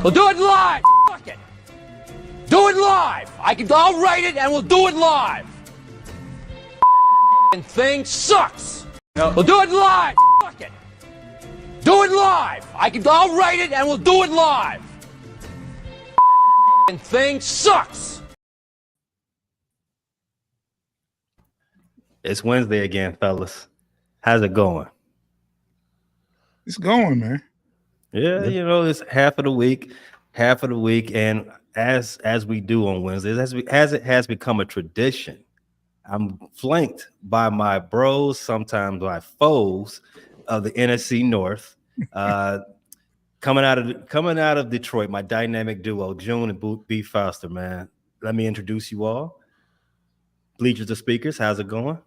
We'll do it live. Fuck it. Do it live. I'll write it and we'll do it live. Thing sucks. We'll do it live. Fuck it. Do it live. I'll write it and we'll do it live. Thing sucks. It's Wednesday again, fellas. How's it going? It's going, man. Yeah, it's half of the week, and as we do on Wednesdays, as it has become a tradition, I'm flanked by my bros, sometimes my foes of the NFC North, coming out of Detroit. My dynamic duo, June and B. Foster. Man, let me introduce you all. Bleachers of Speakers, how's it going?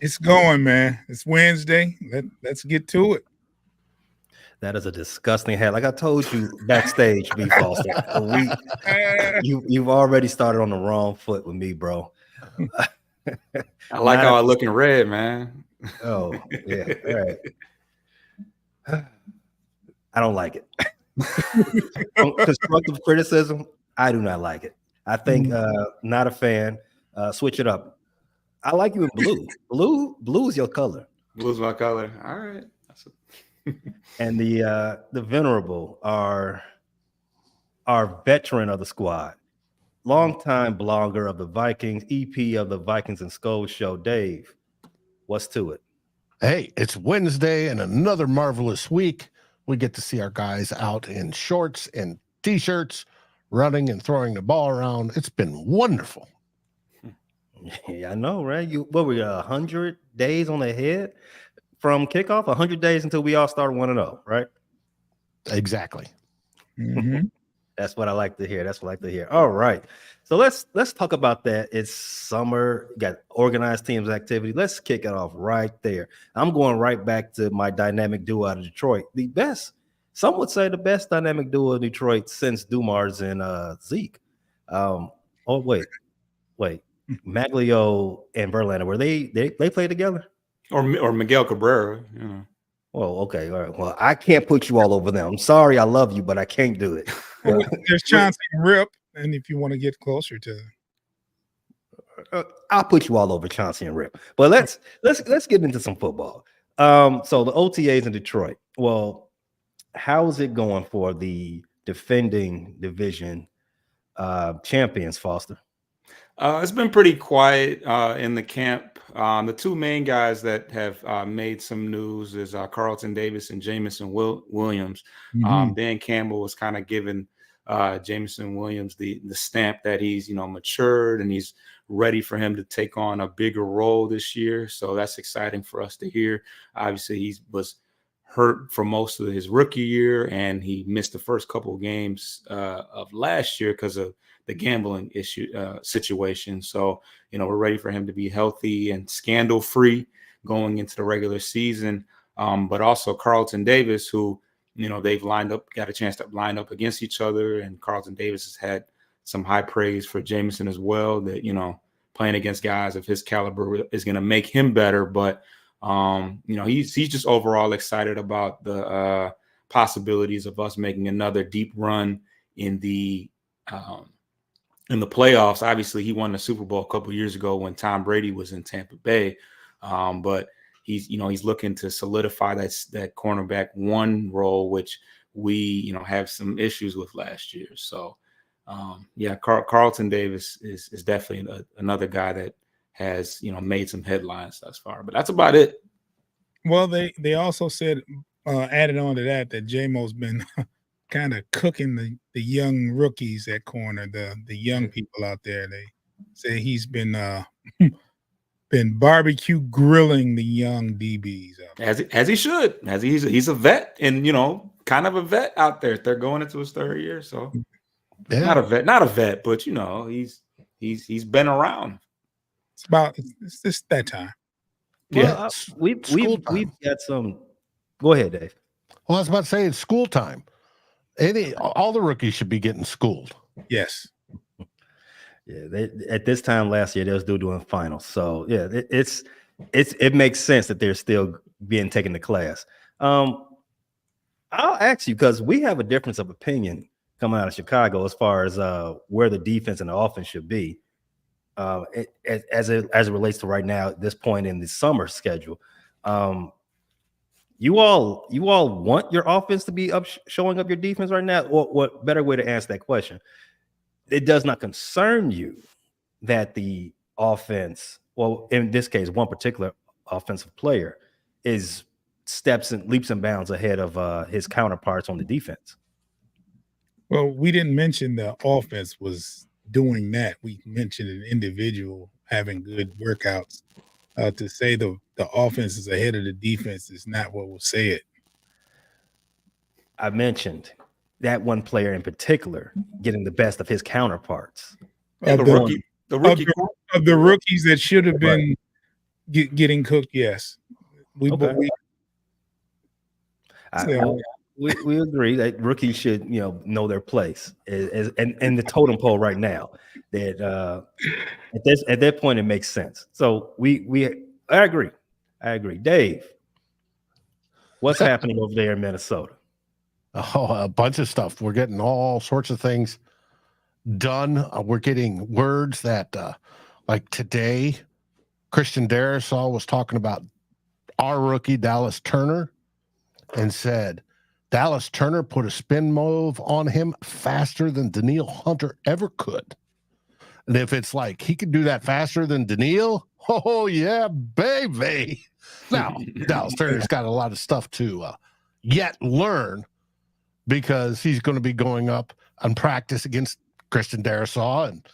It's going, man. It's Wednesday. Let's get to it. That is a disgusting hat. Like I told you backstage, B. Foster. You've already started on the wrong foot with me, bro. I like how I look in red, man. Oh, yeah. All right. I don't like it. Constructive criticism, I do not like it. I think not a fan. Switch it up. I like you in blue. Blue is your color. Blue's my color. All right. And the venerable, our veteran of the squad, longtime blogger of the Vikings, EP of the Vikings and Skulls show, Dave. What's to it? Hey, it's Wednesday and another marvelous week. We get to see our guys out in shorts and t-shirts, running and throwing the ball around. It's been wonderful. Yeah, I know, right? What were 100 days on the head from kickoff? 100 days until we all start 1-0, right? Exactly. Mm-hmm. That's what I like to hear. All right. So let's talk about that. It's summer, got organized teams activity. Let's kick it off right there. I'm going right back to my dynamic duo out of Detroit. The best, some would say the best dynamic duo in Detroit since Dumars and Zeke. Wait. Maglio and Verlander, were they played together? Or Miguel Cabrera, Well, okay, all right. Well, I can't put you all over them. I'm sorry, I love you, but I can't do it. There's Chauncey and Rip, and if you want to get closer to, I'll put you all over Chauncey and Rip. But let's get into some football. So the OTAs in Detroit. Well, how's it going for the defending division champions, Foster? It's been pretty quiet in the camp. The two main guys that have made some news is Carlton Davis and Jamison Williams. Mm-hmm. Dan Campbell was kind of giving Jamison Williams the stamp that he's matured and he's ready for him to take on a bigger role this year. So that's exciting for us to hear. Obviously, he was hurt for most of his rookie year, and he missed the first couple of games of last year because of the gambling issue situation. So, we're ready for him to be healthy and scandal free going into the regular season. But also Carlton Davis, who, they've got a chance to line up against each other. And Carlton Davis has had some high praise for Jamison as well, that, playing against guys of his caliber is going to make him better. But, he's just overall excited about the possibilities of us making another deep run in the playoffs. Obviously, he won the Super Bowl a couple years ago when Tom Brady was in Tampa Bay. But he's looking to solidify that cornerback one role, which we, have some issues with last year. So, Carlton Davis is definitely another guy that has, made some headlines thus far. But that's about it. Well, they also said, added on to that J-Mo's been kind of cooking the young rookies at corner, the young people out there. They say he's been barbecue grilling the young DBs as he should. He's a vet, and kind of a vet out there. They're going into his third year, so Yeah. not a vet, but he's been around. It's just that time. Well, we've got some. Go ahead, Dave. Well, I was about to say it's school time. All the rookies should be getting schooled. Yes. Yeah, at this time last year, they was still doing finals. So yeah, it makes sense that they're still being taken to class. I'll ask you because we have a difference of opinion coming out of Chicago as far as where the defense and the offense should be. As it relates to right now at this point in the summer schedule. You all want your offense to be up showing up your defense right now? Or what better way to answer that question? It does not concern you that the offense, well, in this case, one particular offensive player is leaps and bounds ahead of his counterparts on the defense. Well, we didn't mention the offense was doing that. We mentioned an individual having good workouts. To say the offense is ahead of the defense is not what will say it. I mentioned that one player in particular getting the best of his counterparts. Of the rookies that should have been getting cooked, yes. We agree that rookies should know their place and the totem pole right now. That at that point it makes sense. So I agree. Dave, what's happening over there in Minnesota? Oh, a bunch of stuff. We're getting all sorts of things done. We're getting words that like today, Christian Darrisaw was talking about our rookie Dallas Turner and said Dallas Turner put a spin move on him faster than Danielle Hunter ever could. And if it's like he could do that faster than Danielle, oh yeah, baby. Now, Dallas Turner's got a lot of stuff to yet learn because he's going to be going up and practice against Christian Darrisaw and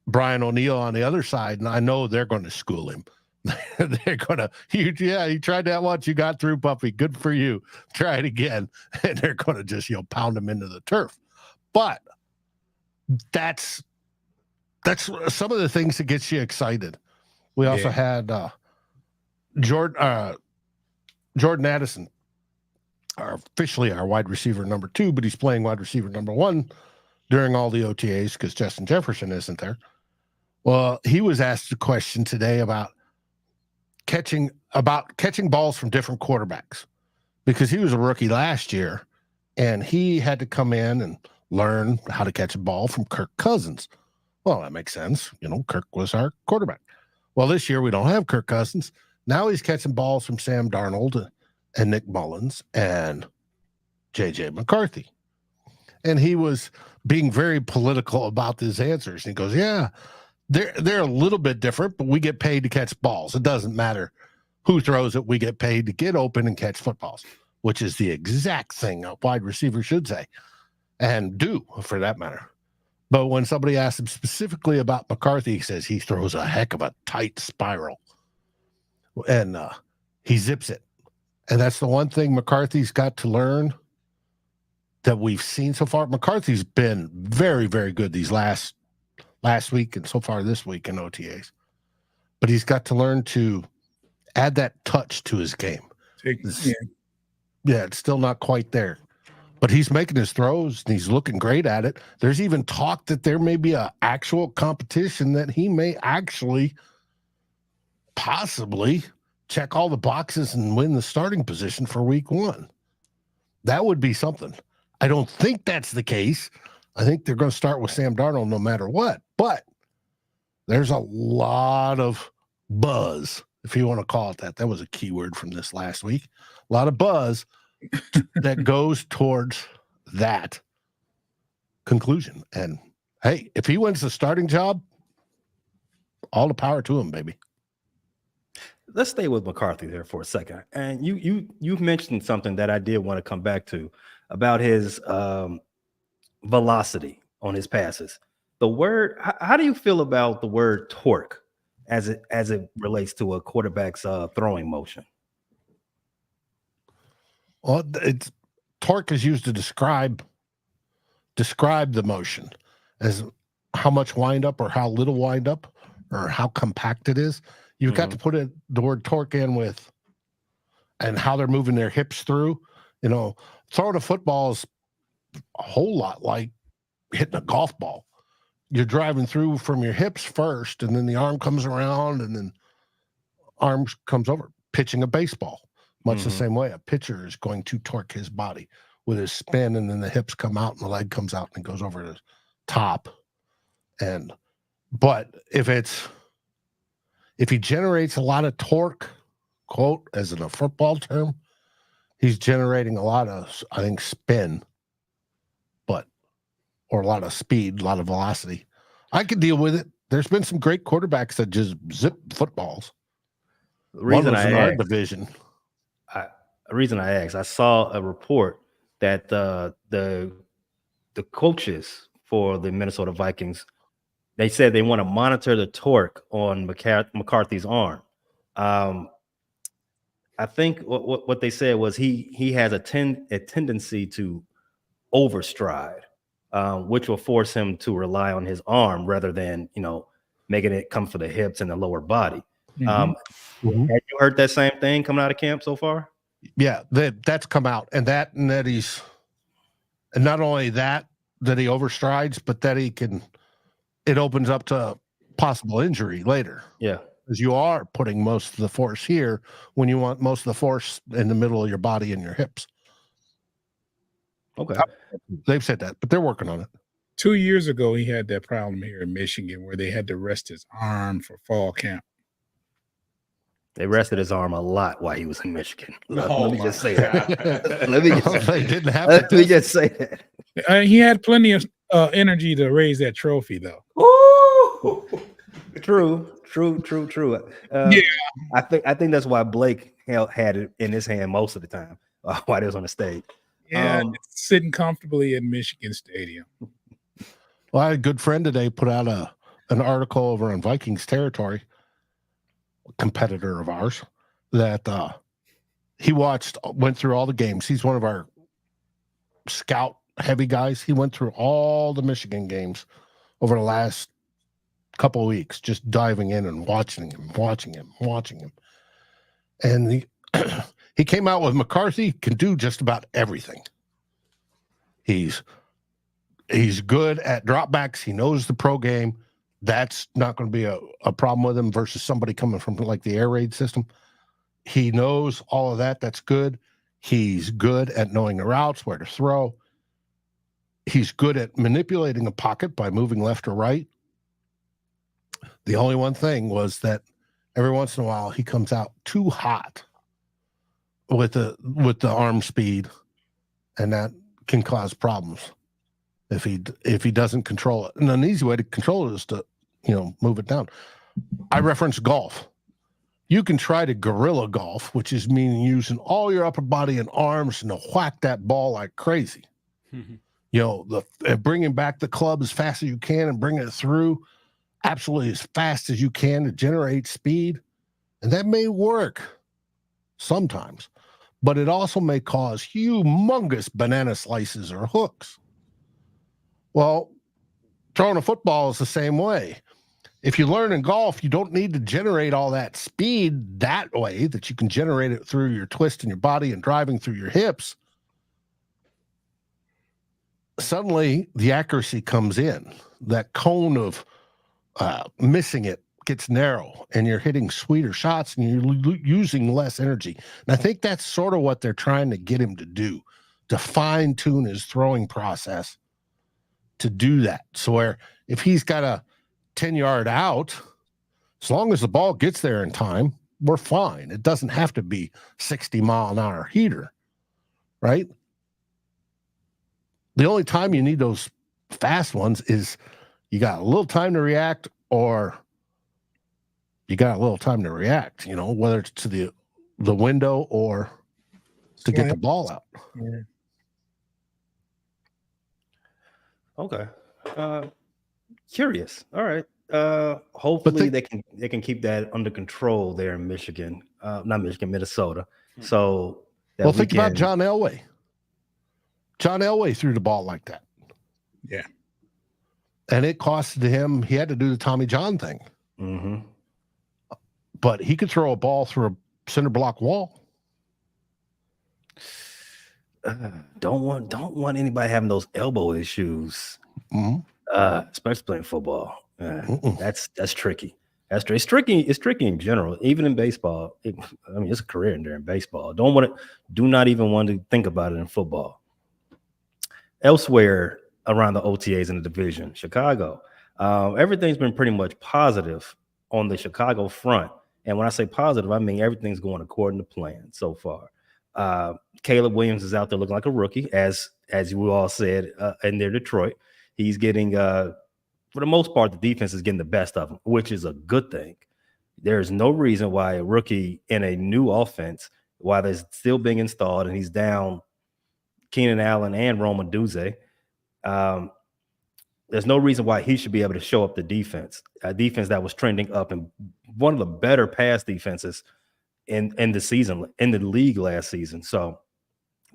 Brian O'Neill on the other side. And I know they're going to school him. They're going to, you tried that once, you got through, puppy. Good for you. Try it again. And they're going to just, pound him into the turf. But that's some of the things that gets you excited. We also had Jordan Addison, officially our wide receiver number 2, but he's playing wide receiver number 1 during all the OTAs because Justin Jefferson isn't there. Well, he was asked a question today about catching balls from different quarterbacks because he was a rookie last year and he had to come in and learn how to catch a ball from Kirk Cousins. Well, that makes sense. Kirk was our quarterback. Well, this year we don't have Kirk Cousins. Now he's catching balls from Sam Darnold and Nick Mullins and J.J. McCarthy. And he was being very political about his answers. And he goes, yeah, they're a little bit different, but we get paid to catch balls. It doesn't matter who throws it. We get paid to get open and catch footballs, which is the exact thing a wide receiver should say and do for that matter. But when somebody asks him specifically about McCarthy, he says he throws a heck of a tight spiral and he zips it. And that's the one thing McCarthy's got to learn that we've seen so far. McCarthy's been very, very good these last week and so far this week in OTAs. But he's got to learn to add that touch to his game. It's still not quite there. But he's making his throws and he's looking great at it. There's even talk that there may be an actual competition that he may actually possibly check all the boxes and win the starting position for week 1. That would be something. I don't think that's the case. I think they're going to start with Sam Darnold no matter what. But there's a lot of buzz, if you want to call it that. That was a key word from this last week. A lot of buzz that goes towards that conclusion. And hey, if he wins the starting job, all the power to him, baby. Let's stay with McCarthy there for a second. And you've mentioned something that I did want to come back to about his velocity on his passes. The word, how do you feel about the word torque as it relates to a quarterback's throwing motion? Well, torque is used to describe the motion as how much windup or how little windup or how compact it is. You've got to put the word torque in with and how they're moving their hips through. Throwing a football is a whole lot like hitting a golf ball. You're driving through from your hips first, and then the arm comes around, and then arms comes over. Pitching a baseball, much the same way. A pitcher is going to torque his body with his spin, and then the hips come out and the leg comes out and goes over the top. But if he generates a lot of torque, quote, as in a football term, he's generating a lot of, I think, spin, or a lot of speed, a lot of velocity. I could deal with it. There's been some great quarterbacks that just zip footballs. The reason One was in our division. The reason I asked, I saw a report that the coaches for the Minnesota Vikings, they said they want to monitor the torque on McCarthy's arm. I think what they said was he has a tendency to overstride, which will force him to rely on his arm rather than, making it come for the hips and the lower body. Have you heard that same thing coming out of camp so far? Yeah, that's come out, and that he's, and not only that he overstrides, but that it opens up to possible injury later. Yeah, because you are putting most of the force here when you want most of the force in the middle of your body and your hips. Okay. They've said that, but they're working on it. 2 years ago, he had that problem here in Michigan where they had to rest his arm for fall camp. They rested his arm a lot while he was in Michigan. Let me just say that. Let me just say that. He had plenty of energy to raise that trophy, though. Ooh! True. Yeah, I think that's why Blake had it in his hand most of the time while he was on the stage. Yeah, sitting comfortably in Michigan Stadium. Well, I had a good friend today put out an article over on Vikings territory, a competitor of ours, that he went through all the games. He's one of our scout heavy guys. He went through all the Michigan games over the last couple of weeks, just diving in and watching him. And he came out with McCarthy can do just about everything. He's good at dropbacks. He knows the pro game. That's not going to be a problem with him versus somebody coming from like the air raid system. He knows all of that. That's good. He's good at knowing the routes, where to throw. He's good at manipulating a pocket by moving left or right. The only one thing was that every once in a while he comes out too hot with the arm speed, and that can cause problems if he doesn't control it. And an easy way to control it is to move it down. I reference golf. You can try to guerrilla golf, which is meaning using all your upper body and arms and to whack that ball like crazy. Bringing back the club as fast as you can and bringing it through absolutely as fast as you can to generate speed. And that may work sometimes, but it also may cause humongous banana slices or hooks. Well, throwing a football is the same way. If you learn in golf, you don't need to generate all that speed that way, that you can generate it through your twist in your body and driving through your hips. Suddenly, the accuracy comes in. That cone of missing it gets narrow, and you're hitting sweeter shots, and you're using less energy. And I think that's sort of what they're trying to get him to do, to fine-tune his throwing process to do that. So where if he's got a 10-yard out, as long as the ball gets there in time, we're fine. It doesn't have to be 60-mile-an-hour heater, right? The only time you need those fast ones is you got a little time to react, or you got a little time to react, whether it's to the window or to get the ball out. Yeah. Okay. Curious. All right. Hopefully they can keep that under control there in Michigan. Not Michigan, Minnesota. So think about John Elway. John Elway threw the ball like that. Yeah. And it costed him, he had to do the Tommy John thing. Mm-hmm. But he could throw a ball through a cinder block wall. Don't want anybody having those elbow issues, especially playing football. That's tricky. It's tricky. It's tricky in general, even in baseball. It's a career ender in baseball. Do not even want to think about it in football. elsewhere around the OTAs in the division, Chicago, everything's been pretty much positive on the Chicago front. And when I say positive, I mean everything's going according to plan so far. Caleb Williams is out there looking like a rookie, as you all said in their Detroit. He's getting, for the most part, the defense is getting the best of him, which is a good thing. There's no reason why a rookie in a new offense, while they're still being installed, and he's down Keenan Allen and Roma Duze, there's no reason why he should be able to show up the defense, a defense that was trending up and one of the better pass defenses in the season, in the league last season. So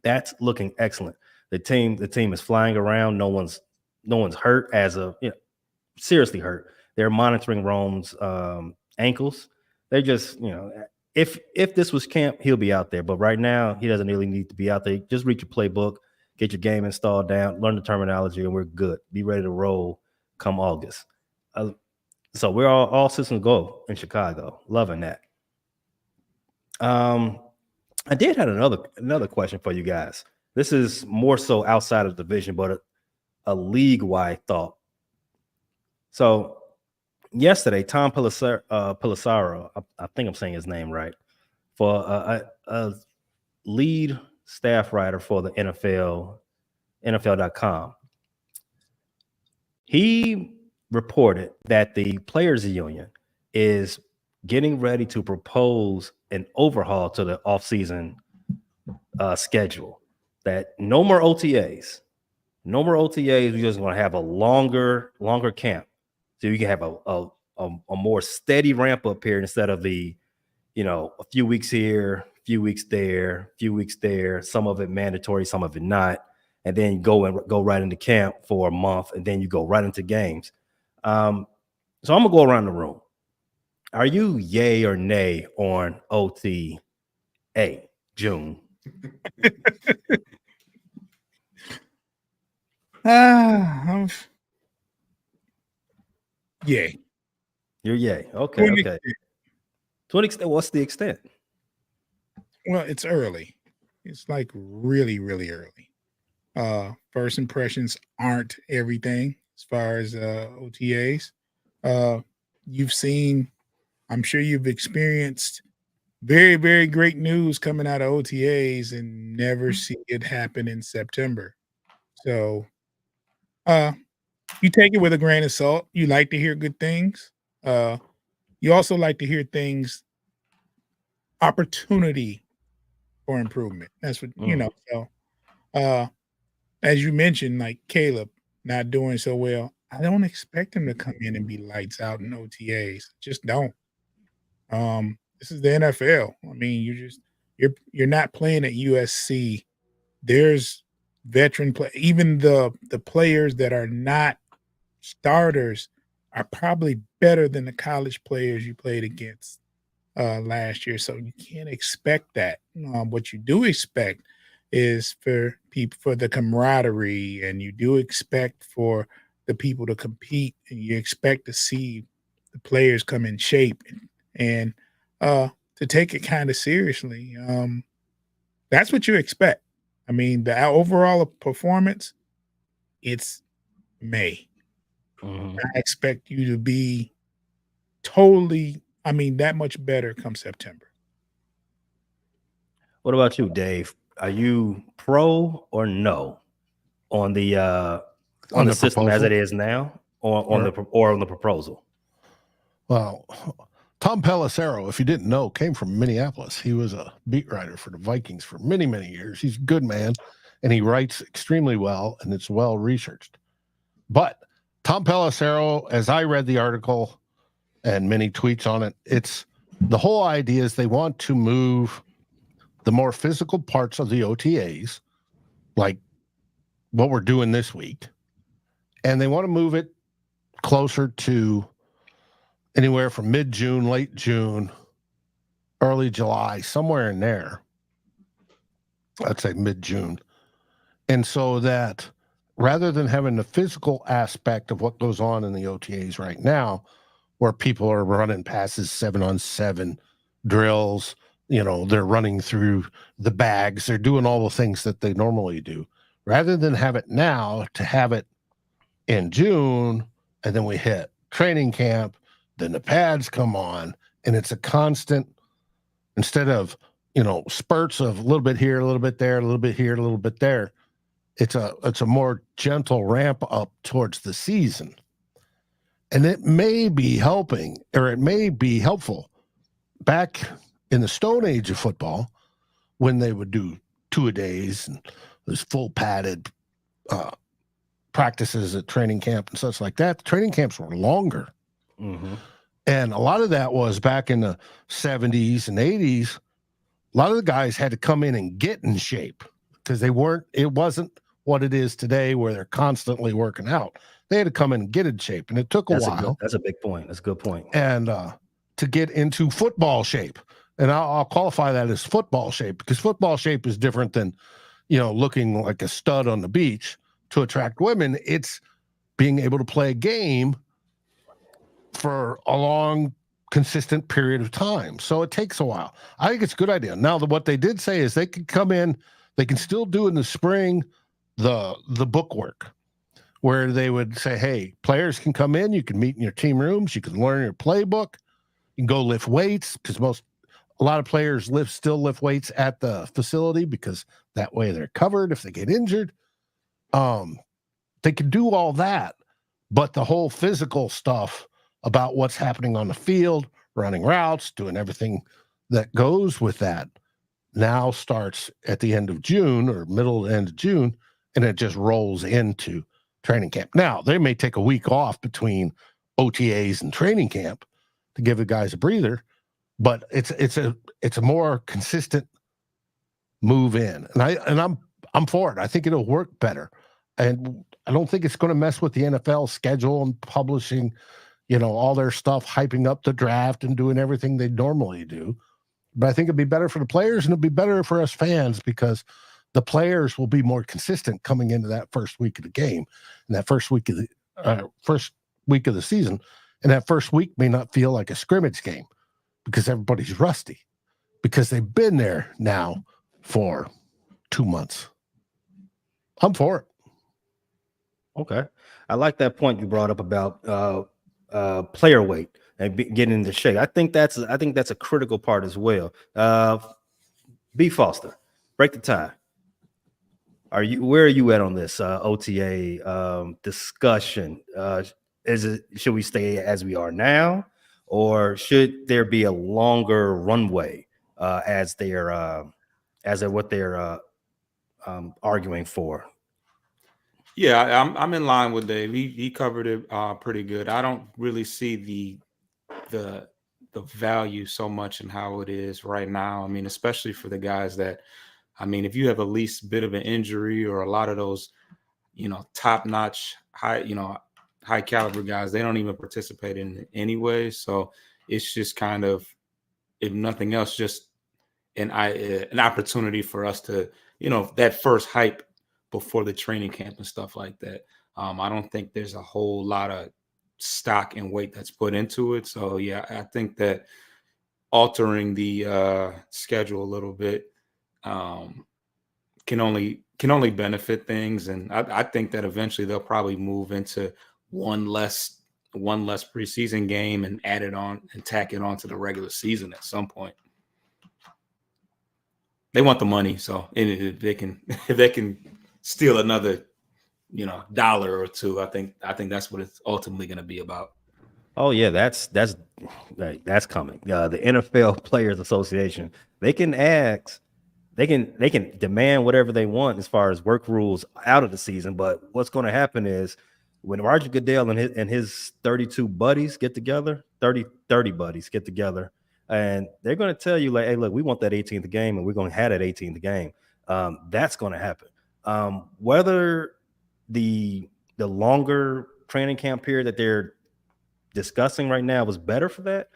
that's looking excellent. The team is flying around. No one's hurt seriously hurt. They're monitoring Rome's ankles. They just, if this was camp, he'll be out there. But right now, he doesn't really need to be out there. Just read your playbook, get your game installed down, learn the terminology, and we're good. Be ready to roll come August. So we're all systems go in Chicago. Loving that. I did have another question for you guys. This is more so outside of the division, but a league-wide thought. So yesterday, Tom Pelissero, I think I'm saying his name right, for a lead staff writer for the NFL.com. He reported that the Players Union is getting ready to propose an overhaul to the offseason schedule. That no more OTAs. No more OTAs. We're just going to have a longer camp. So you can have a more steady ramp up here instead of the, a few weeks here, a few weeks there, some of it mandatory, some of it not. And then you go right into camp for a month, and then you go right into games. So I'm going to go around the room. Are you yay or nay on OTA June? Yay. You're yay. Okay. Okay. To an extent, what's the extent? Well, it's early. It's like really, really early. First impressions aren't everything as far as OTAs. You've seen, I'm sure you've experienced very, very great news coming out of OTAs and never see it happen in September. So you take it with a grain of salt. You like to hear good things. You also like to hear things, opportunity for improvement. That's what, So as you mentioned, like Caleb not doing so well, I don't expect him to come in and be lights out in OTAs. Just don't. This is the NFL. I mean, you're not playing at USC. There's veteran play. Even the players that are not starters are probably better than the college players you played against last year. So you can't expect that. What you do expect is for the camaraderie, and you do expect for the people to compete, and you expect to see the players come in shape and to take it kind of seriously. That's what you expect. I mean, the overall performance, it's May. Mm-hmm. I expect you to be totally, that much better come September. What about you, Dave? Are you pro or no on the system proposal? as it is now, or on the proposal? Well, Tom Pelissero, if you didn't know, came from Minneapolis. He was a beat writer for the Vikings for many, many years. He's a good man, and he writes extremely well, and it's well researched. But Tom Pelissero, as I read the article and many tweets on it, it's the whole idea is they want to move the more physical parts of the OTAs, like what we're doing this week, and they want to move it closer to anywhere from mid-June, late June, early July, somewhere in there. I'd say mid-June. And so that rather than having the physical aspect of what goes on in the OTAs right now, where people are running passes 7-on-7 drills, they're running through the bags, they're doing all the things that they normally do. rather than have it now, to have it in June, and then we hit training camp, then the pads come on, and it's a constant, instead of, spurts of a little bit here, a little bit there, a little bit here, a little bit there. It's a more gentle ramp up towards the season. And it may be helping, or it may be helpful. Back in the Stone Age of football, when they would do 2-a-days and those full padded practices at training camp and such like that, the training camps were longer. Mm-hmm. And a lot of that was back in the 70s and 80s. A lot of the guys had to come in and get in shape because it wasn't what it is today where they're constantly working out. They had to come in and get in shape, and it took a while. That's a big point. That's a good point. And to get into football shape. And I'll qualify that as football shape, because football shape is different than, looking like a stud on the beach to attract women. It's being able to play a game for a long, consistent period of time. So it takes a while. I think it's a good idea. Now, what they did say is they can come in, they can still do in the spring the book work, where they would say, hey, players can come in, you can meet in your team rooms, you can learn your playbook, you can go lift weights, because a lot of players still lift weights at the facility, because that way they're covered if they get injured. They can do all that, but the whole physical stuff about what's happening on the field, running routes, doing everything that goes with that, now starts at the end of June or middle to end of June, and it just rolls into training camp. Now, they may take a week off between OTAs and training camp to give the guys a breather, but it's a more consistent move in. And I'm for it. I think it'll work better. And I don't think it's going to mess with the NFL schedule and publishing, all their stuff, hyping up the draft and doing everything they normally do. But I think it'd be better for the players, and it'd be better for us fans, because the players will be more consistent coming into that first week of the game, and that first week of the season. And that first week may not feel like a scrimmage game, because everybody's rusty, because they've been there now for 2 months. I'm for it. Okay. I like that point you brought up about player weight and getting into shape. I think that's a critical part as well. B. Foster, break the tie. Where are you at on this OTA discussion? Should we stay as we are now, or should there be a longer runway as what they're arguing for? Yeah, I'm in line with Dave. He covered it pretty good. I don't really see the value so much in how it is right now. I mean, especially for the guys that, if you have a least bit of an injury, or a lot of those, top-notch, high caliber guys, they don't even participate in it anyway. So it's just kind of, if nothing else, just an opportunity for us to, that first hype before the training camp and stuff like that. I don't think there's a whole lot of stock and weight that's put into it. So yeah, I think that altering the schedule a little bit can only benefit things. And I think that eventually they'll probably move into one less preseason game and add it on and tack it on to the regular season at some point. They want the money, so if they can steal another, dollar or two, I think that's what it's ultimately going to be about. Oh yeah, that's coming. The NFL Players Association, they can demand whatever they want as far as work rules out of the season. But what's going to happen is, when Roger Goodell and his 32 buddies get together, 30 buddies get together, and they're going to tell you, like, hey, look, we want that 18th game, and we're going to have that 18th game. That's going to happen. Whether the longer training camp period that they're discussing right now was better for that,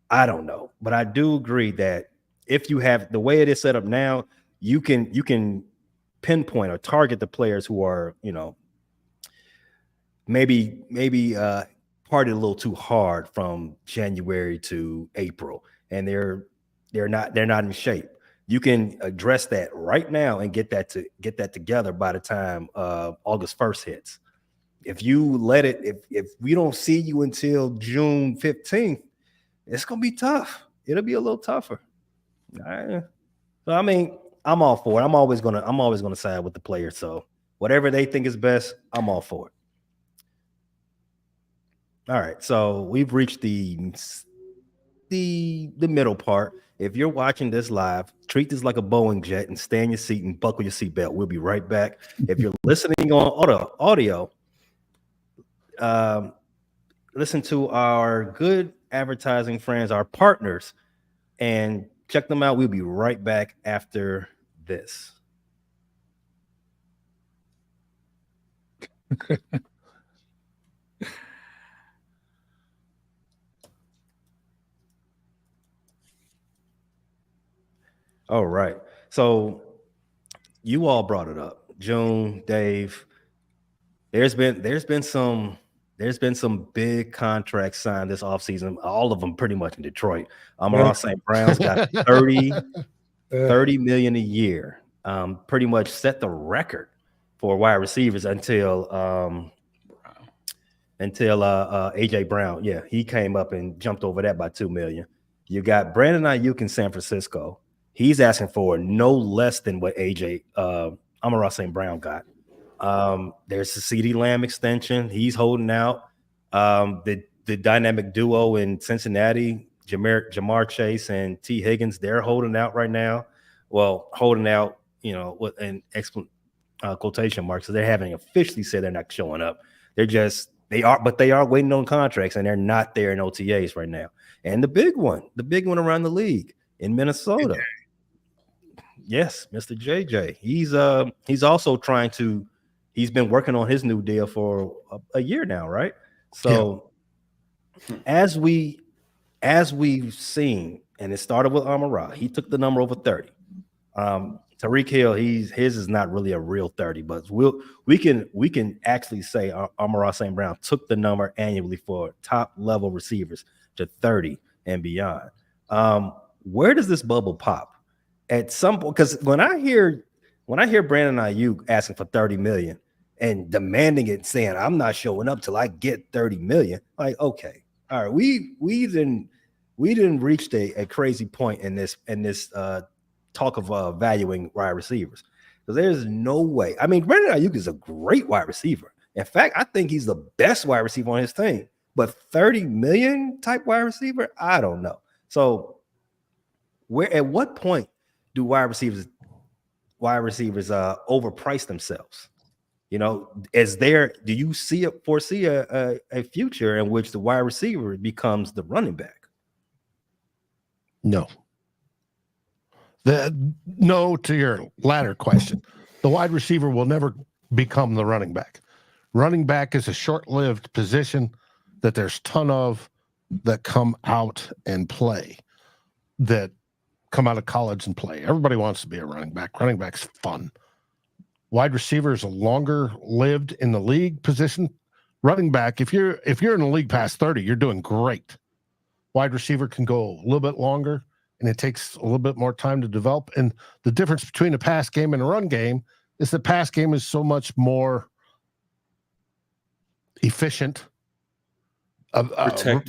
I don't know. But I do agree that if you have the way it is set up now, you can pinpoint or target the players who are, maybe partied a little too hard from January to April, and they're not in shape. you can address that right now and get that together by the time August 1st hits. If you let it, if we don't see you until June 15th, it's gonna be tough. It'll be a little tougher. All right. So I mean, I'm all for it. I'm always gonna side with the player. So whatever they think is best, I'm all for it. All right. So we've reached the middle part. If you're watching this live, treat this like a Boeing jet and stay in your seat and buckle your seatbelt. We'll be right back. If you're listening on audio, listen to our good advertising friends, our partners, and check them out. We'll be right back after this. All right. So you all brought it up. June, Dave. There's been some big contracts signed this offseason. All of them pretty much in Detroit. Amon-Ra St. Brown's got 30 million a year. Pretty much set the record for wide receivers until AJ Brown. Yeah, he came up and jumped over that by 2 million. You got Brandon Ayuk in San Francisco. He's asking for no less than what Amon-Ra St. Brown got. There's the CeeDee Lamb extension. He's holding out. The dynamic duo in Cincinnati, Jamar Chase and T. Higgins, they're holding out right now. Well, holding out, with an quotation marks. So they haven't officially said they're not showing up. They are waiting on contracts, and they're not there in OTAs right now. And the big one around the league in Minnesota. JJ. Yes, Mr. JJ. He's also he's been working on his new deal for a year now, right? So as we've seen, and it started with Amon-Ra, he took the number over 30. Tyreek Hill, his is not really a real 30, but we can actually say Amon-Ra St. Brown took the number annually for top level receivers to 30 and beyond. Where does this bubble pop? At some point, because when I hear Brandon Ayuk asking for 30 million and demanding it, saying I'm not showing up till I get 30 million, like, okay, all right, we didn't reach a crazy point in this talk of valuing wide receivers, because there's no way. I mean, Brandon Ayuk is a great wide receiver. In fact, I think he's the best wide receiver on his team. But 30 million type wide receiver, I don't know. So at what point do wide receivers overprice themselves? Do you foresee a future in which the wide receiver becomes the running back? No. No to your latter question. The wide receiver will never become the running back. Running back is a short-lived position that there's a ton of that come out and play, that come out of college and play. Everybody wants to be a running back. Running back's fun. Wide receiver is a longer lived in the league position. Running back, if you're in the league past 30, you're doing great. Wide receiver can go a little bit longer, and it takes a little bit more time to develop. And the difference between a pass game and a run game is the pass game is so much more efficient.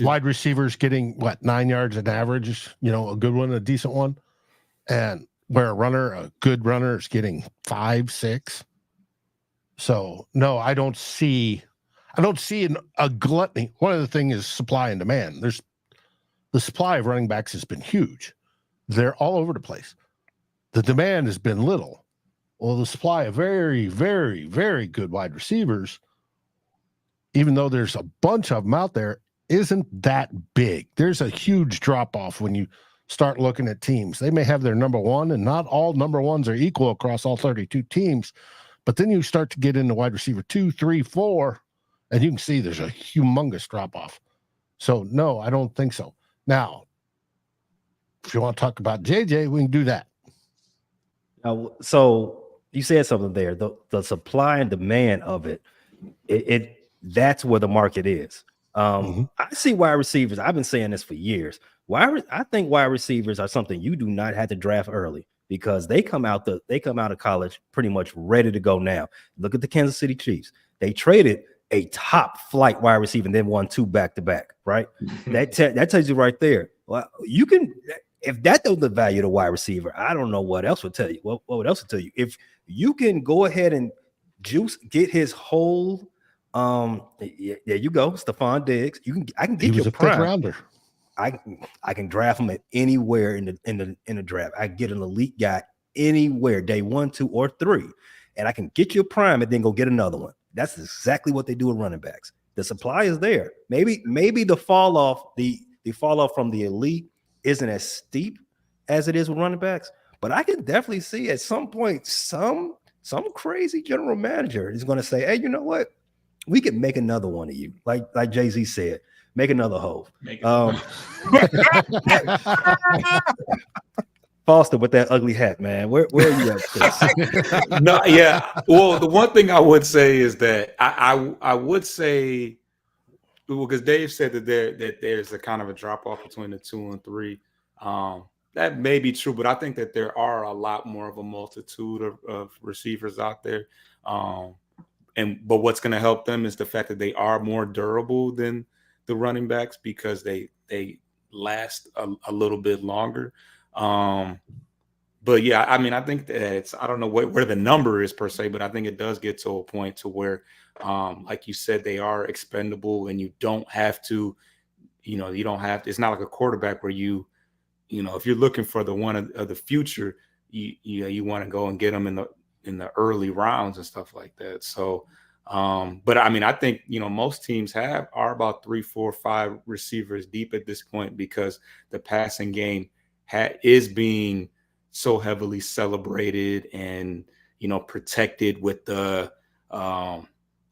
Wide receivers getting 9 yards an average, a good one, a decent one, and where a good runner is getting 5, 6. So no, I don't see a gluttony. One of the things is supply and demand. The supply of running backs has been huge. They're all over the place. The demand has been little. Well, the supply of very, very, very good wide receivers, even though there's a bunch of them out there, isn't that big. There's a huge drop-off when you start looking at teams. They may have their number one, and not all number ones are equal across all 32 teams, but then you start to get into wide receiver 2, 3, 4, and you can see there's a humongous drop-off. So, no, I don't think so. Now, if you want to talk about JJ, we can do that. So you said something there. The supply and demand of it that's where the market is. I see wide receivers. I've been saying this for years. I think wide receivers are something you do not have to draft early, because they come out of college pretty much ready to go now. Look at the Kansas City Chiefs. They traded a top flight wide receiver and then won 2 back-to-back, right? that tells you right there. Well, you can, if that don't the value of the wide receiver, I don't know what else would tell you. What else would tell you? If you can go ahead and get his whole, there you go, Stephon Diggs. I can get he was your a prime. 5th rounder. I can draft him at anywhere in the draft. I get an elite guy anywhere, day 1, 2, or 3, and I can get your prime and then go get another one. That's exactly what they do with running backs. The supply is there. Maybe the fall off from the elite isn't as steep as it is with running backs, but I can definitely see at some point some crazy general manager is going to say, "Hey, you know what? We could make another one of you." Like Jay-Z said, "Make another Hove." Foster with that ugly hat, man. Where are you at with this? No, yeah. Well, the one thing I would say is that I would say, because Dave said that there's a kind of a drop off between the 2 and 3. That may be true, but I think that there are a lot more of a multitude of receivers out there. But what's going to help them is the fact that they are more durable than the running backs because they last a little bit longer. But yeah, I mean, I think that I don't know where the number is per se, but I think it does get to a point to where, like you said, they are expendable, and you don't have to, it's not like a quarterback where if you're looking for the one of the future, you want to go and get them in the early rounds and stuff like that. So, but I mean, I think, most teams are about 3, 4, 5 receivers deep at this point because the passing game is being so heavily celebrated and, protected with the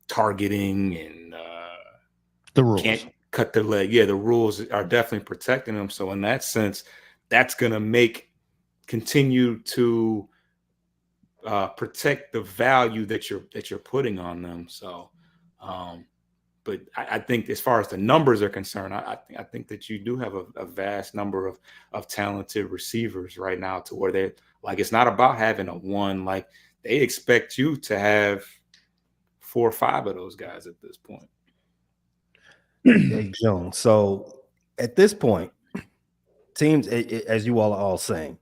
targeting and the rules. Can't cut their leg. Yeah, the rules are definitely protecting them. So in that sense, that's going to continue to protect the value that you're putting on them. So, but I think as far as the numbers are concerned, I think that you do have a vast number of talented receivers right now to where they're like, it's not about having a one, like they expect you to have 4 or 5 of those guys at this point. Hey, Jones. So at this point, teams, as you all saying,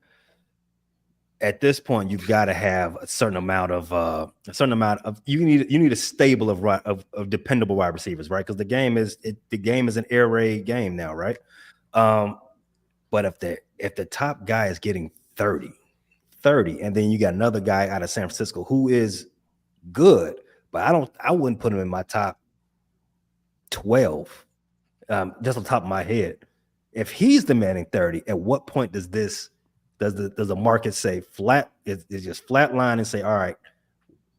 at this point, you've got to have a certain amount of you need a stable of dependable wide receivers, right? Because the game is an air raid game now, right? But if the top guy is getting 30, and then you got another guy out of San Francisco who is good, but I wouldn't put him in my top 12, just on top of my head. If he's demanding 30, at what point does the market say flat? It's just flat line and say, all right,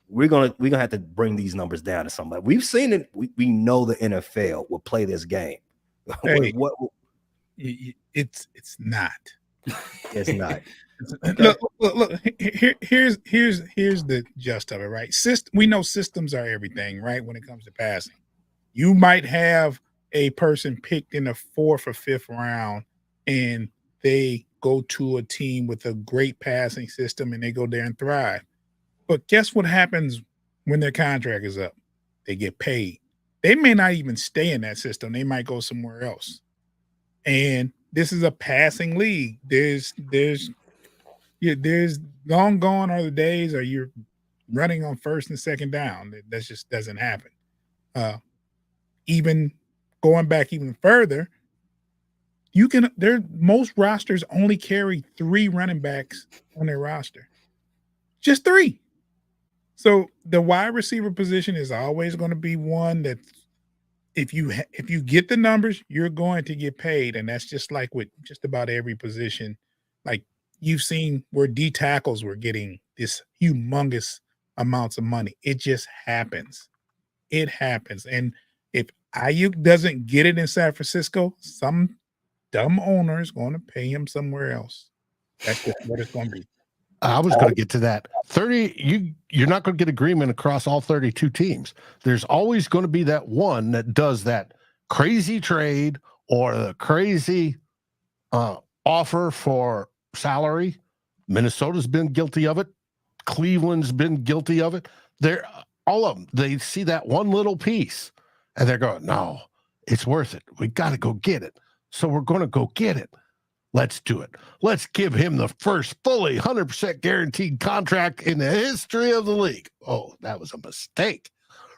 we're gonna have to bring these numbers down to somebody. We've seen it. We know the NFL will play this game. Hey, it's not. It's not. Look. Here's the gist of it, right? We know systems are everything, right? When it comes to passing, you might have a person picked in the 4th or 5th round, and they go to a team with a great passing system, and they go there and thrive. But guess what happens when their contract is up? They get paid. They may not even stay in that system. They might go somewhere else. And this is a passing league. There's long gone are the days or you're running on 1st and 2nd down. That just doesn't happen. Even going back even further, most rosters only carry 3 running backs on their roster. Just 3. So the wide receiver position is always going to be one that if you get the numbers, you're going to get paid. And that's just like with just about every position. Like you've seen where D tackles were getting this humongous amounts of money. It just happens. It happens. And if Ayuk doesn't get it in San Francisco, some dumb owner is going to pay him somewhere else. That's just what it's going to be. I was going to get to that. 30, you're not going to get agreement across all 32 teams. There's always going to be that one that does that crazy trade or the crazy offer for salary Minnesota's been guilty of it. Cleveland's been guilty of it. They're all of them. They see that one little piece and they're going, no, it's worth it. We got to go get it. So we're going to go get it. Let's do it. Let's give him the first fully 100% guaranteed contract in the history of the league. Oh, that was a mistake,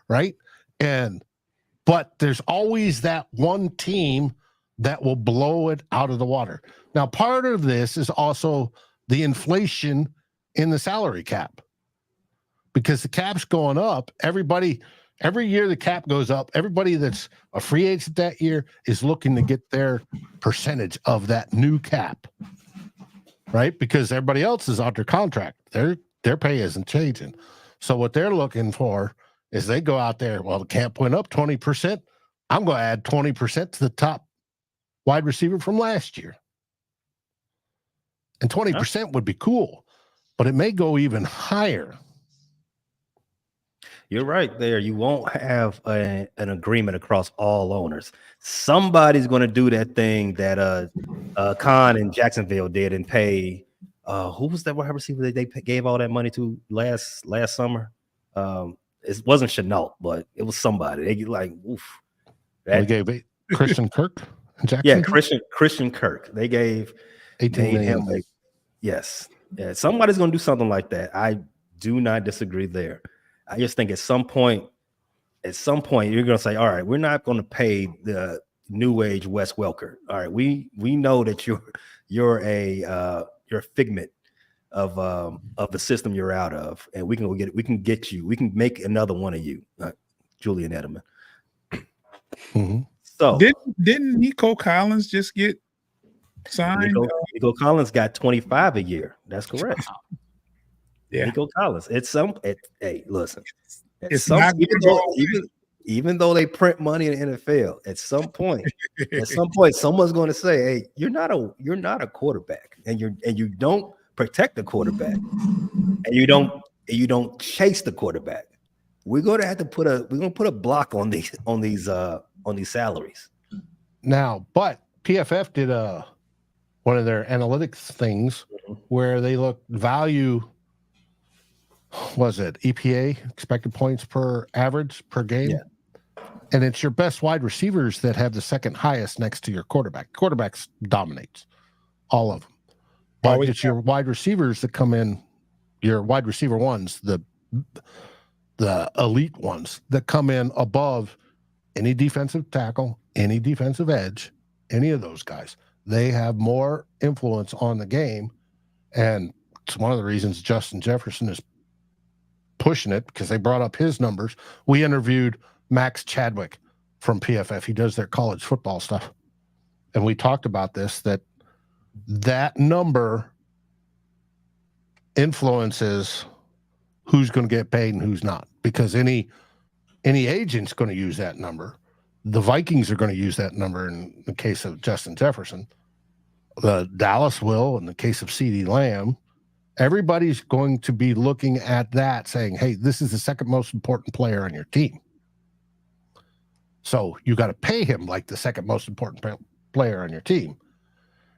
right? But there's always that one team that will blow it out of the water. Now, part of this is also the inflation in the salary cap, because the cap's going up. Every year the cap goes up. Everybody that's a free agent that year is looking to get their percentage of that new cap, right? Because everybody else is under contract. Their pay isn't changing. So what they're looking for is they go out there, well, the cap went up 20%. I'm going to add 20% to the top wide receiver from last year. And 20% would be cool, but it may go even higher. You're right there. You won't have an agreement across all owners. Somebody's going to do that thing that Khan in Jacksonville did and pay. Who was that wide receiver that they gave all that money to last summer? It wasn't Chenault, but it was somebody. They like, oof. They gave Christian Kirk in Jacksonville? Yeah, Christian Kirk. They gave 18 million. Yes. Yeah, somebody's going to do something like that. I do not disagree there. I just think at some point, you're going to say, all right, we're not going to pay the new age Wes Welker. All right, we know that you're a figment of the system you're out of, and we can go get it. We can get you. We can make another one of you, Julian Edelman. Mm-hmm. So didn't Nico Collins just get signed? Nico Collins got 25 a year. That's correct. Yeah, Nico Collins. Hey, listen. Even though they print money in the NFL, at some point, someone's going to say, "Hey, you're not a quarterback, and you don't protect the quarterback, and you don't chase the quarterback. We're going to have to put a block on these salaries." Now, but PFF did one of their analytics things where they looked value. Was it EPA, expected points per average per game? Yeah. And it's your best wide receivers that have the second highest next to your quarterback. Quarterbacks dominates all of them. But it's your wide receivers that come in, your wide receiver ones, the elite ones that come in above any defensive tackle, any defensive edge, any of those guys. They have more influence on the game. And it's one of the reasons Justin Jefferson is pushing it, because they brought up his numbers. We interviewed Max Chadwick from PFF. He does their college football stuff. And we talked about this, that number influences who's going to get paid and who's not, because any agent's going to use that number. The Vikings are going to use that number in the case of Justin Jefferson. The Dallas will in the case of CeeDee Lamb. Everybody's going to be looking at that saying, hey, this is the second most important player on your team. So you got to pay him like the second most important player on your team.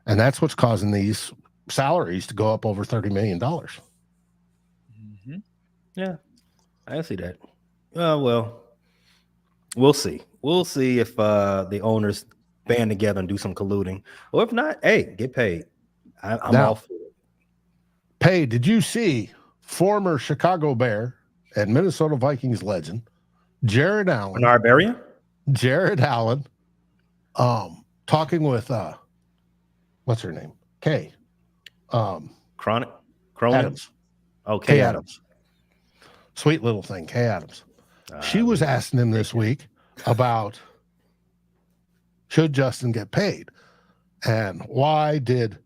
And that's what's causing these salaries to go up over $30 million. Mm-hmm. Yeah, I see that. Well, we'll see. We'll see if the owners band together and do some colluding. Or if not, hey, get paid. I'm all for it. Hey, did you see former Chicago Bear and Minnesota Vikings legend Jared Allen? Barbarian? Jared Allen, talking with what's her name? Kay. Cronin? Adams. Oh, Kay Adams. Sweet little thing, Kay Adams. She was asking him this week about should Justin get paid, and why did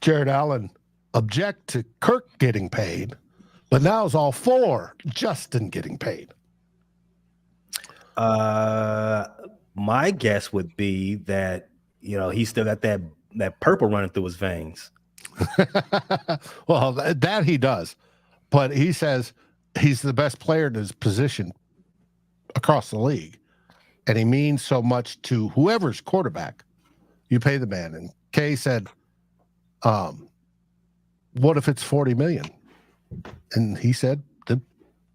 Jared Allen object to Kirk getting paid, but now it's all for Justin getting paid. My guess would be that, he's still got that purple running through his veins. Well, that he does, but he says he's the best player in his position across the league, and he means so much to whoever's quarterback. You pay the man. And Kay said, what if it's 40 million? And he said, then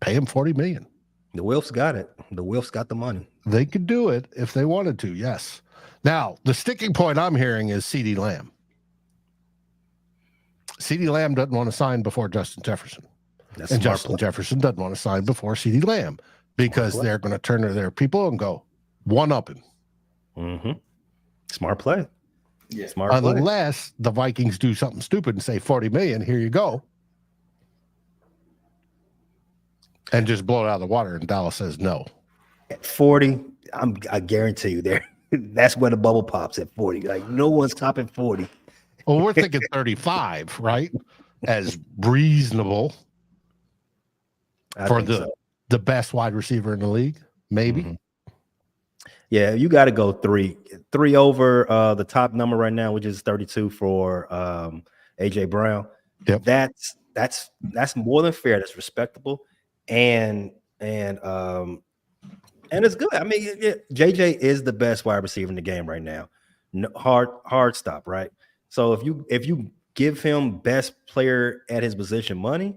pay him 40 million. The Wilfs got it. The Wilfs got the money. They could do it if they wanted to, yes. Now, the sticking point I'm hearing is CeeDee Lamb. CeeDee Lamb doesn't want to sign before Justin Jefferson. And Justin Jefferson doesn't want to sign before CeeDee Lamb because they're going to turn to their people and go, one-up him. Mm-hmm. Smart play. Yeah. Smart play. Unless the Vikings do something stupid and say 40 million, here you go. And just blow it out of the water, and Dallas says no. At 40, I guarantee you there. That's where the bubble pops at 40. Like no one's topping 40. Well, we're thinking 35, right? As reasonable for the best wide receiver in the league, maybe. Mm-hmm. Yeah, you got to go three over the top number right now, which is 32 for AJ Brown. Yep. That's more than fair. That's respectable. And it's good. I mean, JJ is the best wide receiver in the game right now. No, hard stop, right? So if you give him best player at his position money,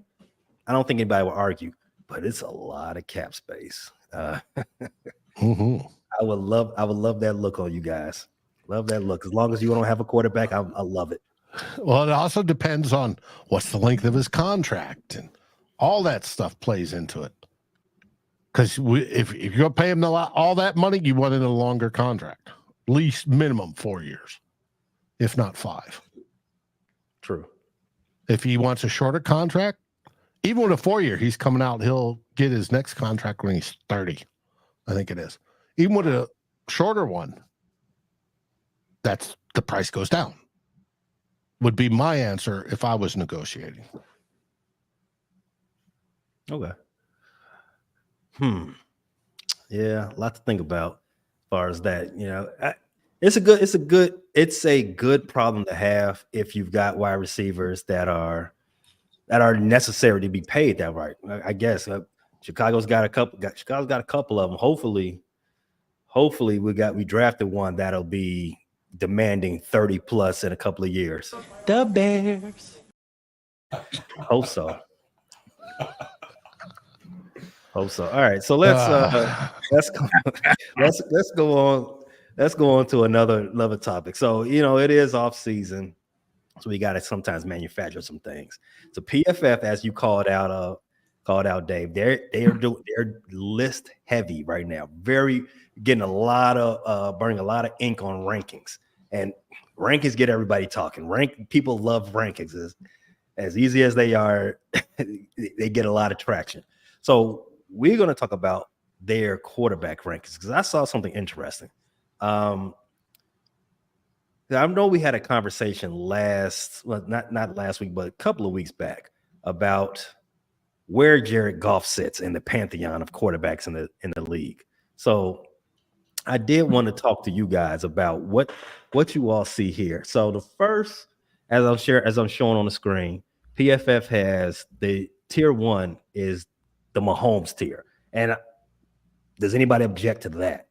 I don't think anybody will argue. But it's a lot of cap space. Mm-hmm. I would love that look on you guys. Love that look. As long as you don't have a quarterback, I love it. Well, it also depends on what's the length of his contract and all that stuff plays into it. Because if you're going to pay him all that money, you want it in a longer contract, at least minimum 4 years, if not 5. True. If he wants a shorter contract, even with a 4-year, he's coming out. He'll get his next contract when he's 30, I think it is. Even with a shorter one, that's the price goes down. Would be my answer if I was negotiating. Okay. Yeah, a lot to think about as far as that. You know, it's a good problem to have if you've got wide receivers that are necessary to be paid that right. I guess Chicago's got a couple of them. Hopefully we drafted one that'll be demanding 30 plus in a couple of years. The Bears. Hope so. All right, so let's go on. Let's go on to another topic. So it is off season, so we got to sometimes manufacture some things. So PFF, as you called out, Dave, they're list heavy right now. Getting a lot of burning a lot of ink on rankings, and rankings get everybody talking. People love rankings as easy as they are. They get a lot of traction. So we're going to talk about their quarterback rankings because I saw something interesting. I know we had a conversation not last week, but a couple of weeks back about where Jared Goff sits in the pantheon of quarterbacks in the league. So I did want to talk to you guys about what you all see here. So the first, as I'm showing on the screen, PFF has the tier 1 is the Mahomes tier. And does anybody object to that?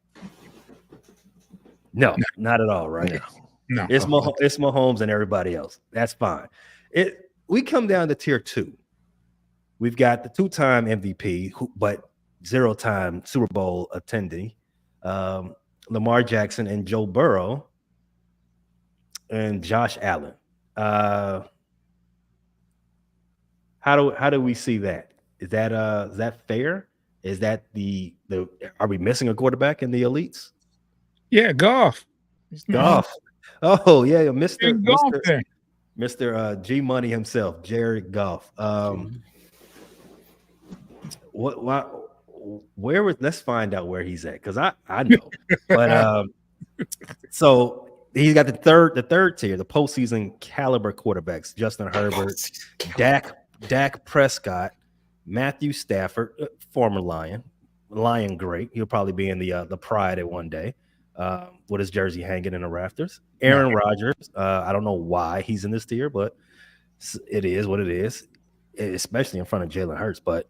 No, not at all, right? No. It's Mahomes and everybody else. That's fine. We come down to tier 2. We've got the 2-time MVP, but 0-time Super Bowl attendee, Lamar Jackson and Joe Burrow and Josh Allen. How do we see that? Is that fair? Is that are we missing a quarterback in the elites? Yeah, Goff. Goff. Oh yeah, Mr. G Money himself, Jared Goff. Let's find out where he's at, because I know. But so he's got the third tier, the postseason caliber quarterbacks: Justin Herbert, Dak Prescott, Matthew Stafford, former Lion great. He'll probably be in the Pride at one day, with his jersey hanging in the rafters. Aaron Rodgers. I don't know why he's in this tier, but it is what it is, especially in front of Jalen Hurts. But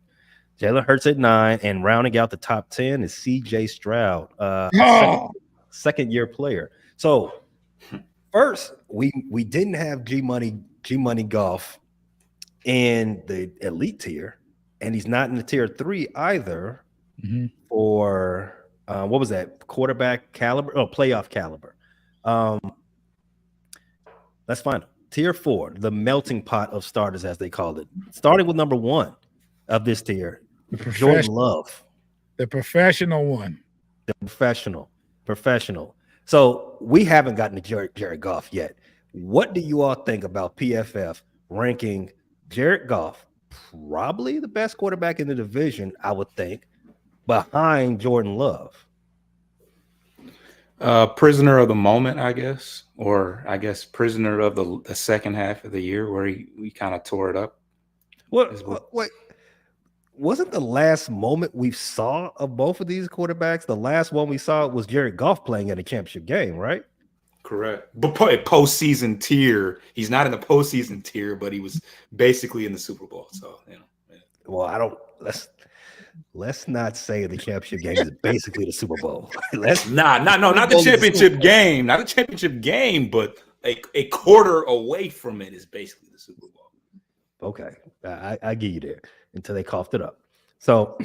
Jalen Hurts at 9, and rounding out the top 10 is C.J. Stroud, second-year player. So first, we didn't have G Money Golf in the elite tier, and he's not in the tier 3 either for what was that, quarterback caliber? Oh, playoff caliber. Let's find it. Tier 4, the melting pot of starters, as they call it. Starting with number 1 of this tier, Jordan Love. The professional one. The professional. So we haven't gotten to Jared Goff yet. What do you all think about PFF ranking Jared Goff, probably the best quarterback in the division, I would think, behind Jordan Love? Prisoner of the moment, I guess, or I guess prisoner of the second half of the year where we kind of tore it up. What wasn't the last moment we saw of both of these quarterbacks? The last one we saw was Jared Goff playing in a championship game, right? Correct. But postseason tier, he's not in the postseason tier, but he was basically in the Super Bowl. So, you know. Yeah. Well, let's not say the championship game is basically the Super Bowl. Not the championship game, not the championship game, but a quarter away from it is basically the Super Bowl. Okay, I give you there until they coughed it up. So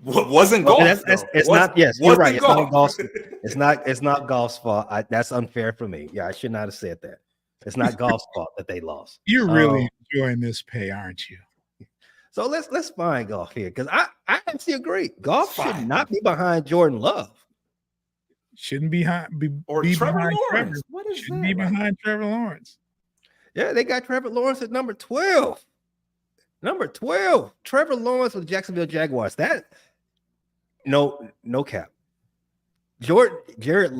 wasn't golf. It's not. Yes, you're right. It's not golf. It's not golf's fault. That's unfair for me. Yeah, I should not have said that. It's not golf's fault that they lost. You're really enjoying this pay, aren't you? So let's find Goff here, because I actually agree. Goff should not be behind Jordan Love. Shouldn't be behind Trevor Lawrence. Trevor. What is Shouldn't that? be behind Trevor Lawrence. Yeah, they got Trevor Lawrence at number 12. Number 12, Trevor Lawrence with Jacksonville Jaguars. That no cap. Jared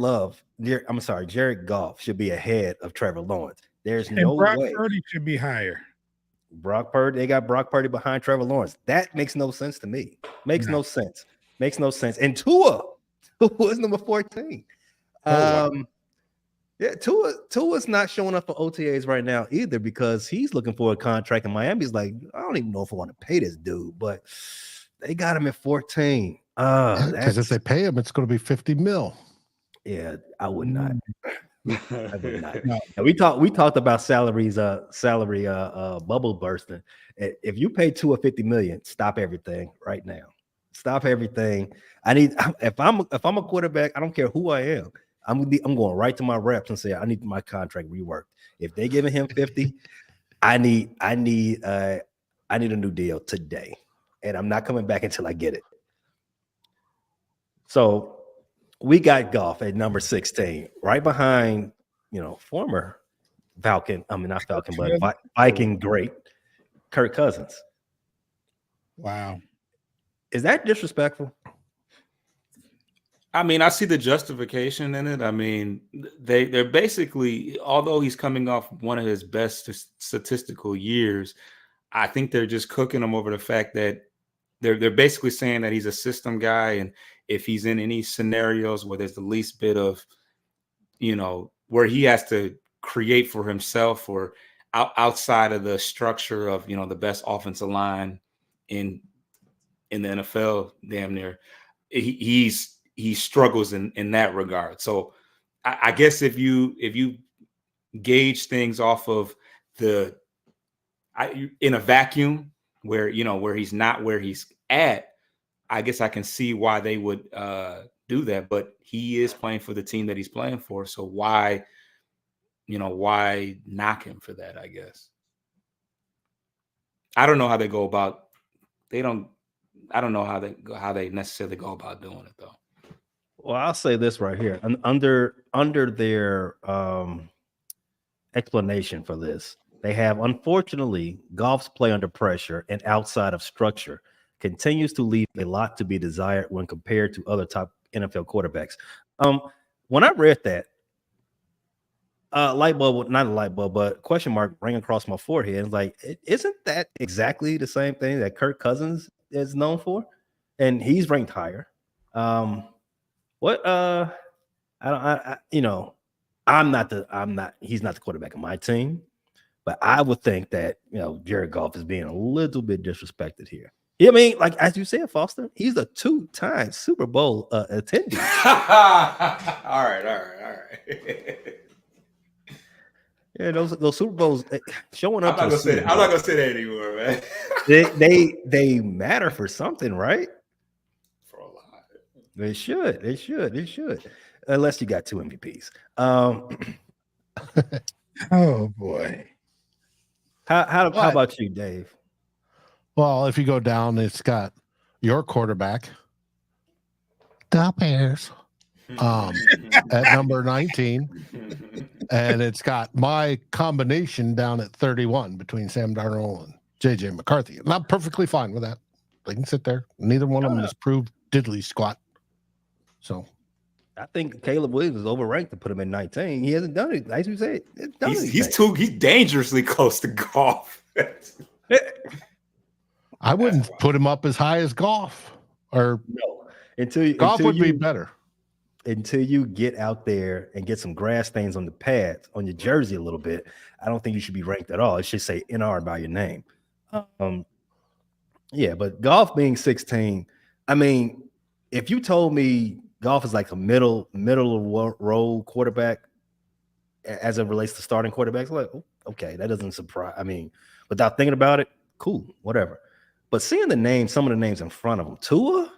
Goff should be ahead of Trevor Lawrence. There's no Brock way. Purdy should be higher. They got Brock Purdy behind Trevor Lawrence. That makes no sense to me. Makes no sense. And Tua is number 14. Yeah, Tua's not showing up for OTAs right now either, because he's looking for a contract, and Miami's like, I don't even know if I want to pay this dude, but they got him at 14. Because if they pay him, it's going to be $50 million. Yeah, I would not. I would not. No. And we talked about salary bubble bursting. If you pay Tua $50 million, stop everything right now. Stop everything. If I'm a quarterback, I don't care who I am. I'm going right to my reps and say I need my contract reworked. If they giving him 50, I need a new deal today, and I'm not coming back until I get it. So we got Goff at number 16, right behind former Viking great Kirk Cousins. Wow, is that disrespectful? I mean, I see the justification in it. I mean, they're basically, although he's coming off one of his best statistical years, I think they're just cooking him over the fact that they're basically saying that he's a system guy, and if he's in any scenarios where there's the least bit of, where he has to create for himself or outside of the structure of the best offensive line in the NFL, damn near, he struggles in that regard. So I guess if you gauge things off of in a vacuum where where he's not where he's at, I guess I can see why they would do that. But he is playing for the team that he's playing for, so why knock him for that? I guess I don't know how they go about. I don't know how they necessarily go about doing it though. Well, I'll say this right here. Under their explanation for this, they have, unfortunately, Goff's play under pressure and outside of structure continues to leave a lot to be desired when compared to other top NFL quarterbacks. When I read that, not a light bulb, but question mark rang across my forehead. It's like, isn't that exactly the same thing that Kirk Cousins is known for? And he's ranked higher. He's not the quarterback of my team, but I would think that Jared Goff is being a little bit disrespected here. I mean, like as you said, Foster, he's a 2-time Super Bowl attendee. All right. Yeah, those Super Bowls showing up. I'm not gonna say that anymore, man. they matter for something, right? For a lot. They should. Unless you got 2 MVPs. Oh boy. How about you, Dave? Well, if you go down, it's got your quarterback, the Bears, at number 19. And it's got my combination down at 31 between Sam Darnold and JJ McCarthy. And I'm perfectly fine with that. They can sit there. Neither one of them has proved diddly squat. So I think Caleb Williams is overranked to put him at 19. He hasn't done it. Like you said, he's dangerously close to golf. I wouldn't put him up as high as golf. Or no. Golf would be better. Until you get out there and get some grass stains on the pads on your jersey a little bit, I don't think you should be ranked at all. It should say NR by your name. Yeah, but golf being 16, I mean, if you told me golf is like a middle road quarterback as it relates to starting quarterbacks, like, okay, that doesn't surprise. I mean, without thinking about it, cool, whatever. But seeing some of the names in front of him, Tua.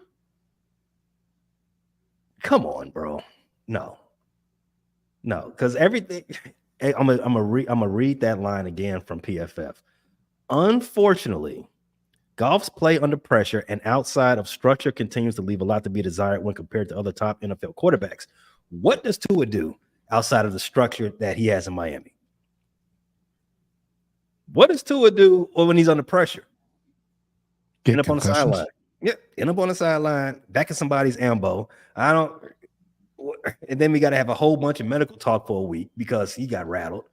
Come on, bro. No, because everything. I'm gonna read that line again from PFF. Unfortunately, golf's play under pressure and outside of structure continues to leave a lot to be desired when compared to other top NFL quarterbacks. What does Tua do outside of the structure that he has in Miami? What does Tua do when he's under pressure? End up on the sideline. Yeah, end up on the sideline, back at somebody's elbow. And then we got to have a whole bunch of medical talk for a week because he got rattled.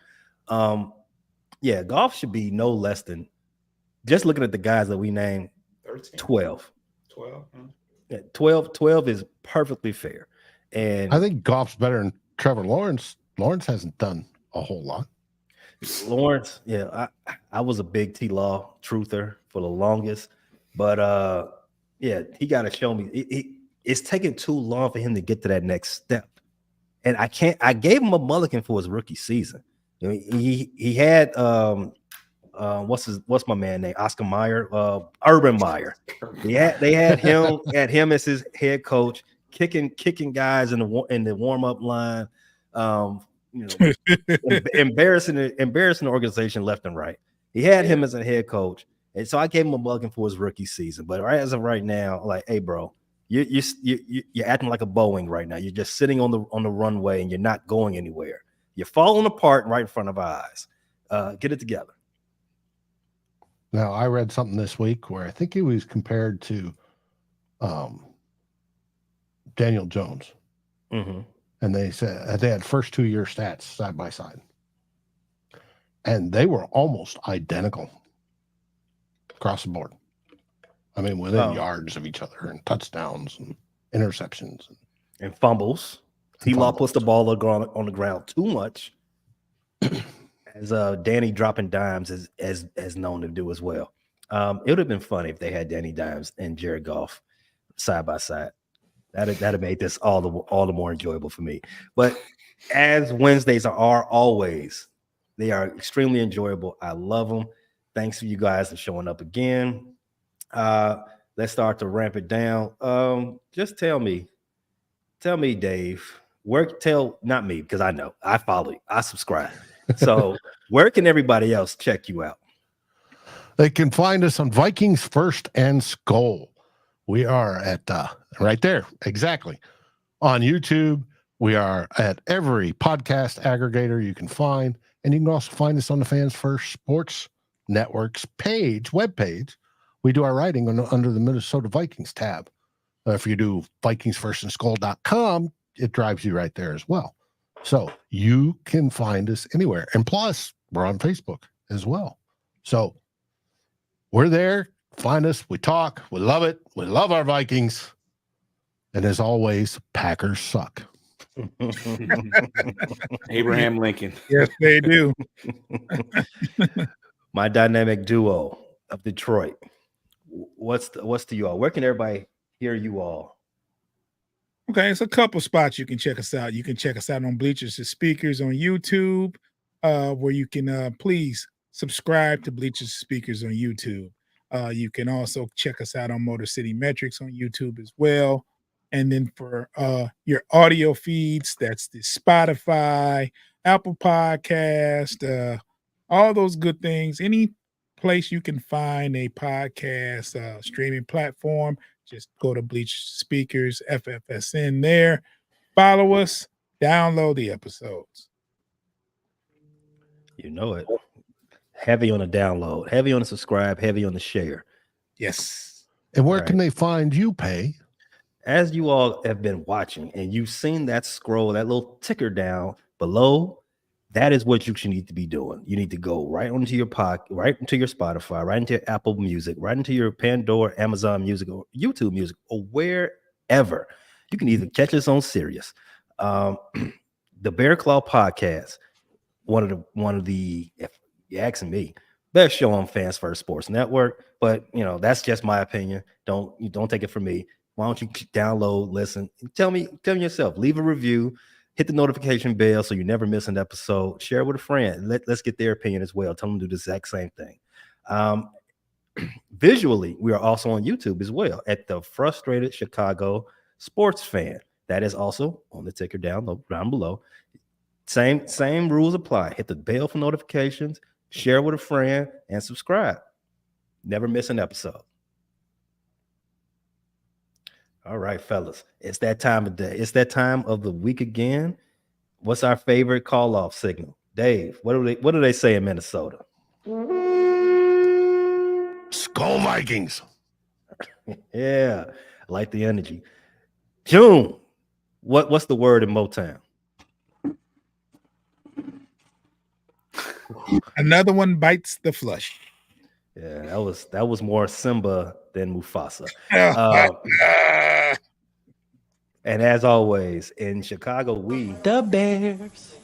Yeah, golf should be no less than, just looking at the guys that we named, 13, 12. 12. Yeah, 12 is perfectly fair. And I think golf's better than Trevor Lawrence. Lawrence hasn't done a whole lot. Lawrence, yeah, I was a big T-Law truther for the longest, but yeah, he got to show me. It's taking too long for him to get to that next step, and I gave him a mulligan for his rookie season. You know, he had what's my man name? Oscar Mayer, Urban Meyer. They had him as his head coach, kicking guys in the warm up line. Embarrassing the organization left and right. He had him as a head coach, and so I gave him a mulligan for his rookie season. But right as of right now, like, hey, bro, you're acting like a Boeing right now. You're just sitting on the runway and you're not going anywhere. You're falling apart right in front of our eyes. Get it together. Now, I read something this week where I think he was compared to Daniel Jones. Mm-hmm. And they said they had first 2-year stats side by side. And they were almost identical across the board. I mean, within yards of each other, and touchdowns and interceptions and fumbles. T-Law puts the ball on the ground too much, as Danny dropping dimes as known to do as well. It would have been funny if they had Danny Dimes and Jared Goff side by side. That'd have made this all the more enjoyable for me. But as Wednesdays are always, they are extremely enjoyable. I love them. Thanks for you guys for showing up again. Let's start to ramp it down. Just tell me, Dave. Not me, because I know I follow you, I subscribe. So where can everybody else check you out? They can find us on Vikings First and Skull. We are at right there, exactly. On YouTube, we are at every podcast aggregator you can find, and you can also find us on the Fans First Sports Network's webpage. We do our writing under the Minnesota Vikings tab. If you do VikingsFirstandSkull.com, it drives you right there as well. So you can find us anywhere. And plus, we're on Facebook as well. So we're there. Find us. We talk. We love it. We love our Vikings. And as always, Packers suck. Abraham Lincoln. Yes, they do. My dynamic duo of Detroit. What's to you all? Where can everybody hear you all? Okay, it's a couple spots you can check us out. You can check us out on Bleachers to Speakers on YouTube. where you can please subscribe to Bleachers Speakers on YouTube. You can also check us out on Motor City Metrics on YouTube as well. And then for your audio feeds, that's the Spotify, Apple Podcast, all those good things. Any place you can find a podcast streaming platform, just go to Bleach Speakers, FFSN there. Follow us, download the episodes. You know it. Heavy on the download, heavy on the subscribe, heavy on the share. Yes. And where can they find you, Pay? As you all have been watching and you've seen that scroll, that little ticker down below, that is what you should need to be doing. You need to go right onto your pocket, right into your Spotify, right into your Apple Music, right into your Pandora, Amazon Music, or YouTube Music, or wherever. You can even catch us on Sirius. The Bear Claw Podcast, one of the, if you're asking me, best show on Fans First Sports Network. But that's just my opinion. Don't take it from me. Why don't you download, listen, tell me yourself, leave a review, hit the notification bell so you never miss an episode, share it with a friend. Let's get their opinion as well. Tell them to do the exact same thing. Visually, we are also on YouTube as well at the Frustrated Chicago Sports Fan. That is also on the ticker down below. Same rules apply. Hit the bell for notifications, share with a friend, and subscribe. Never miss an episode. All right, fellas, it's that time of day. It's that time of the week again. What's our favorite call-off signal? Dave, what do they say in Minnesota? Skull Vikings. Yeah, I like the energy. June, what's the word in Motown? Another one bites the flush. Yeah, that was more Simba than Mufasa. And as always, in Chicago, we The Bears.